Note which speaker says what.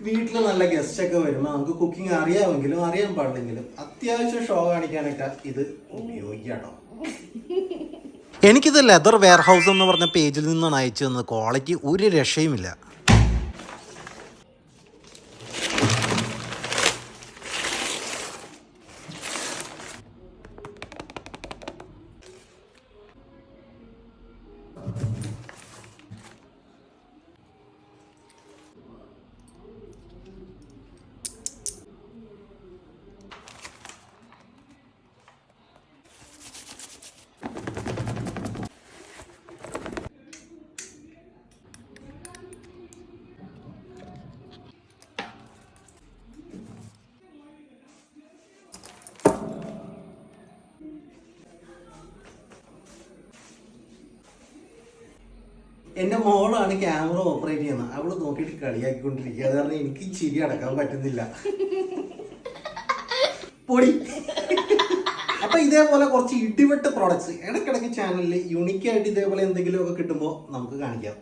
Speaker 1: വീട്ടിൽ നല്ല ഗസ്റ്റ് ഒക്കെ വരുമ്പോൾ നമുക്ക് കുക്കിംഗ് അറിയാമെങ്കിലും അറിയാൻ പാടില്ലെങ്കിലും അത്യാവശ്യം ഷോ കാണിക്കാനൊക്കെ ഇത് ഉപയോഗിക്കാട്ടോ. എനിക്കിത് ലെതർ വെയർഹൗസ് എന്ന് പറഞ്ഞ പേജിൽ നിന്നാണ് അയച്ചു തന്നത്. ക്വാളിറ്റി ഒരു രക്ഷയുമില്ല. എൻ്റെ മോളാണ് ക്യാമറ ഓപ്പറേറ്റ് ചെയ്യുന്നത്. അവള് നോക്കിയിട്ട് കളിയാക്കിക്കൊണ്ടിരിക്കുക. അത് കാരണം എനിക്ക് ചിരി അടക്കാൻ പറ്റുന്നില്ല. പൊടി. അപ്പൊ ഇതേപോലെ കുറച്ച് ഇടിവെട്ട് പ്രോഡക്ട്സ് ഇടയ്ക്കിടയ്ക്ക് ചാനലിൽ യൂണിക്കായിട്ട് ഇതേപോലെ എന്തെങ്കിലുമൊക്കെ കിട്ടുമ്പോൾ നമുക്ക് കാണിക്കാം.